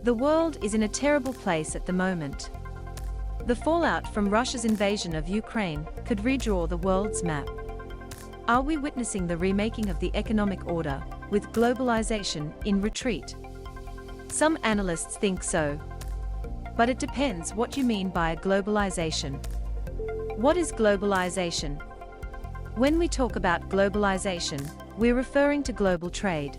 The world is in a terrible place at the moment. The fallout from Russia's invasion of Ukraine could redraw the world's map. Are we witnessing the remaking of the economic order, with globalization in retreat? Some analysts think so. But it depends what you mean by globalization. What is globalization? When we talk about globalization, we're referring to global trade.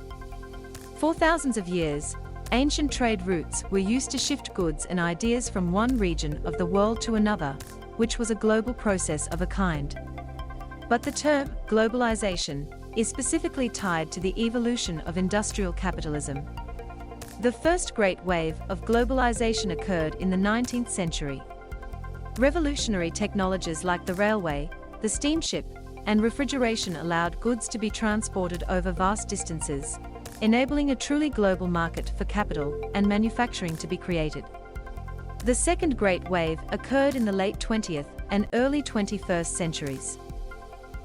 For thousands of years, ancient trade routes were used to shift goods and ideas from one region of the world to another, which was a global process of a kind. But the term globalization is specifically tied to the evolution of industrial capitalism. The first great wave of globalization occurred in the 19th century. Revolutionary technologies like the railway, the steamship, and refrigeration allowed goods to be transported over vast distances, enabling a truly global market for capital and manufacturing to be created. The second great wave occurred in the late 20th and early 21st centuries.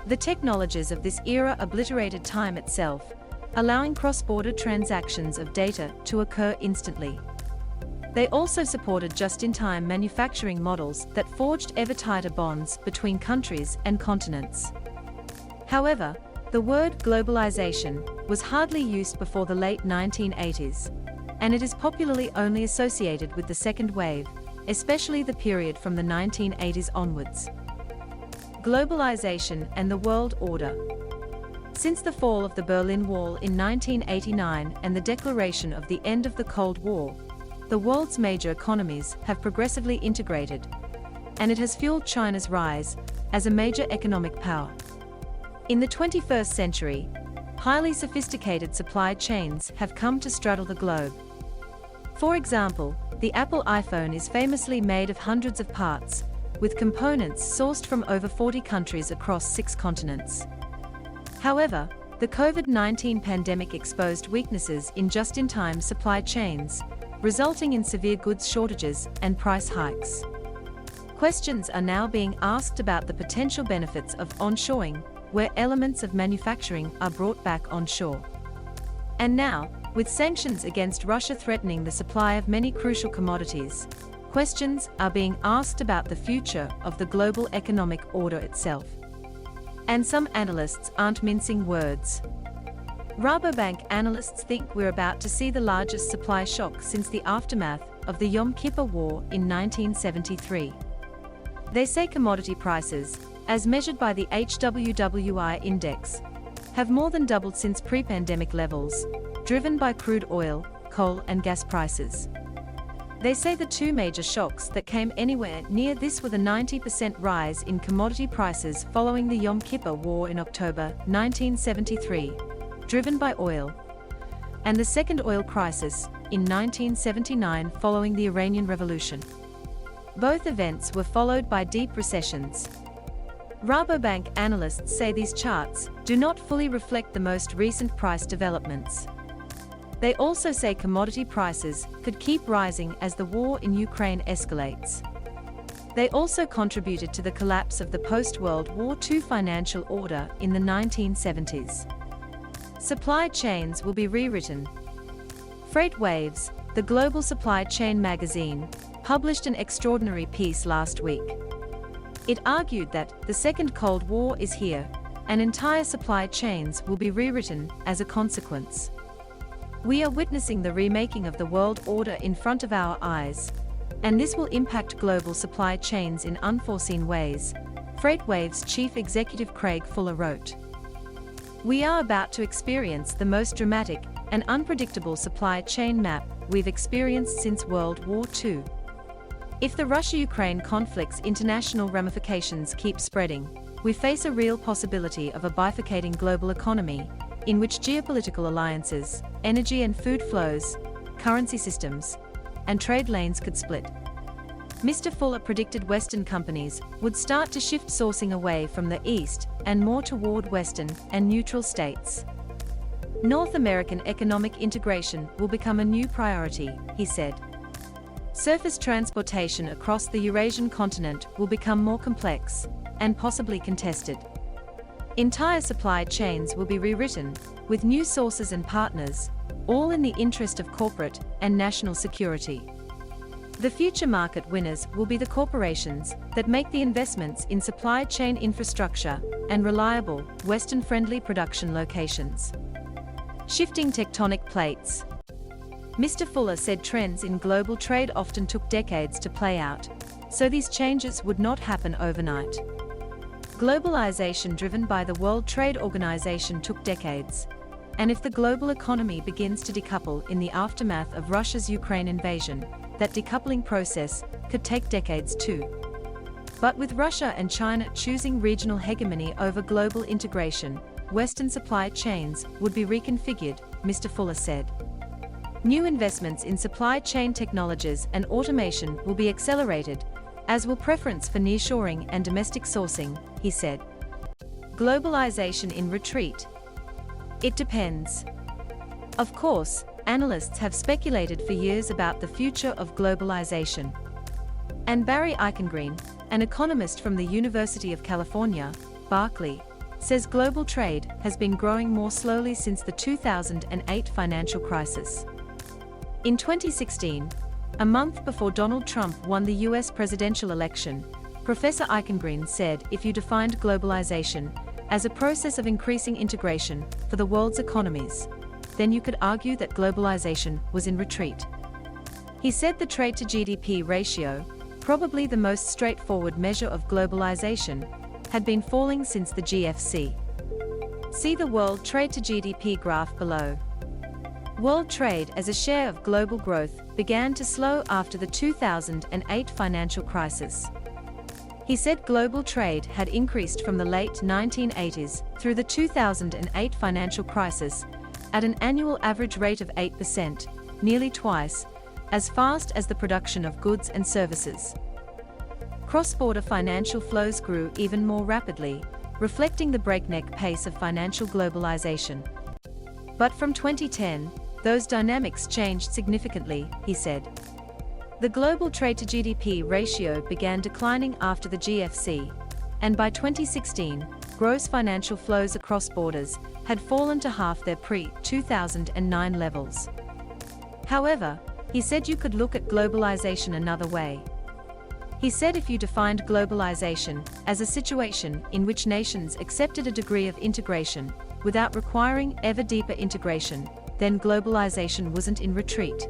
The technologies of this era obliterated time itself, allowing cross-border transactions of data to occur instantly. They also supported just-in-time manufacturing models that forged ever tighter bonds between countries and continents. However, the word globalization was hardly used before the late 1980s, and it is popularly only associated with the second wave, especially the period from the 1980s onwards. Globalization and the world order. Since the fall of the Berlin Wall in 1989 and the declaration of the end of the Cold War, the world's major economies have progressively integrated, and it has fueled China's rise as a major economic power. In the 21st century, highly sophisticated supply chains have come to straddle the globe. For example, the Apple iPhone is famously made of hundreds of parts, with components sourced from over 40 countries across 6 continents. However, the COVID-19 pandemic exposed weaknesses in just-in-time supply chains, resulting in severe goods shortages and price hikes. Questions are now being asked about the potential benefits of onshoring, where elements of manufacturing are brought back onshore. And now, with sanctions against Russia threatening the supply of many crucial commodities, questions are being asked about the future of the global economic order itself. And some analysts aren't mincing words. Rabobank analysts think we're about to see the largest supply shock since the aftermath of the Yom Kippur War in 1973. They say commodity prices, as measured by the HWWI index, have more than doubled since pre-pandemic levels, driven by crude oil, coal and gas prices. They say the two major shocks that came anywhere near this were the 90% rise in commodity prices following the Yom Kippur War in October 1973, driven by oil, and the second oil crisis in 1979 following the Iranian Revolution. Both events were followed by deep recessions. Rabobank analysts say these charts do not fully reflect the most recent price developments. They also say commodity prices could keep rising as the war in Ukraine escalates. They also contributed to the collapse of the post-World War II financial order in the 1970s. Supply chains will be rewritten. Freight Waves, the global supply chain magazine, published an extraordinary piece last week. It argued that the Second Cold War is here, and entire supply chains will be rewritten as a consequence. We are witnessing the remaking of the world order in front of our eyes, and this will impact global supply chains in unforeseen ways, FreightWaves chief executive Craig Fuller wrote. We are about to experience the most dramatic and unpredictable supply chain map we've experienced since World War II. If the Russia-Ukraine conflict's international ramifications keep spreading, we face a real possibility of a bifurcating global economy, in which geopolitical alliances, energy and food flows, currency systems, and trade lanes could split. Mr. Fuller predicted Western companies would start to shift sourcing away from the East and more toward Western and neutral states. North American economic integration will become a new priority, he said. Surface transportation across the Eurasian continent will become more complex and possibly contested. Entire supply chains will be rewritten, with new sources and partners, all in the interest of corporate and national security. The future market winners will be the corporations that make the investments in supply chain infrastructure and reliable, Western-friendly production locations. Shifting tectonic plates. Mr. Fuller said trends in global trade often took decades to play out, so these changes would not happen overnight. Globalization driven by the World Trade Organization took decades, and if the global economy begins to decouple in the aftermath of Russia's Ukraine invasion, that decoupling process could take decades too. But with Russia and China choosing regional hegemony over global integration, Western supply chains would be reconfigured, Mr. Fuller said. New investments in supply chain technologies and automation will be accelerated, as will preference for nearshoring and domestic sourcing, he said. Globalization in retreat. It depends. Of course, analysts have speculated for years about the future of globalization. And Barry Eichengreen, an economist from the University of California, Berkeley, says global trade has been growing more slowly since the 2008 financial crisis. In 2016, a month before Donald Trump won the US presidential election, Professor Eichengreen said if you defined globalization as a process of increasing integration for the world's economies, then you could argue that globalization was in retreat. He said the trade to GDP ratio, probably the most straightforward measure of globalization, had been falling since the GFC. See the World Trade to GDP graph below. World trade as a share of global growth began to slow after the 2008 financial crisis. He said global trade had increased from the late 1980s through the 2008 financial crisis at an annual average rate of 8%, nearly twice as fast as the production of goods and services. Cross-border financial flows grew even more rapidly, reflecting the breakneck pace of financial globalization. But from 2010, those dynamics changed significantly, he said. The global trade to GDP ratio began declining after the GFC, and by 2016, gross financial flows across borders had fallen to half their pre-2009 levels. However, he said you could look at globalization another way. He said if you defined globalization as a situation in which nations accepted a degree of integration without requiring ever deeper integration, then globalization wasn't in retreat.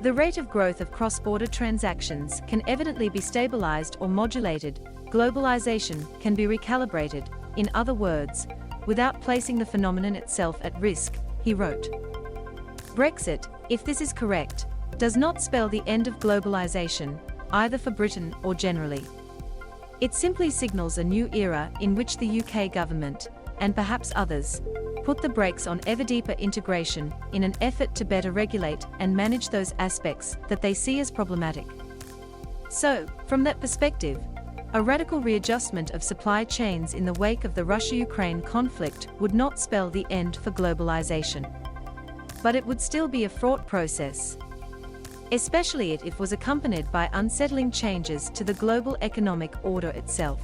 The rate of growth of cross-border transactions can evidently be stabilized or modulated. Globalization can be recalibrated, in other words, without placing the phenomenon itself at risk, he wrote. Brexit, if this is correct, does not spell the end of globalization, either for Britain or generally. It simply signals a new era in which the UK government, and perhaps others, put the brakes on ever deeper integration in an effort to better regulate and manage those aspects that they see as problematic. So, from that perspective, a radical readjustment of supply chains in the wake of the Russia-Ukraine conflict would not spell the end for globalization. But it would still be a fraught process, especially if it was accompanied by unsettling changes to the global economic order itself.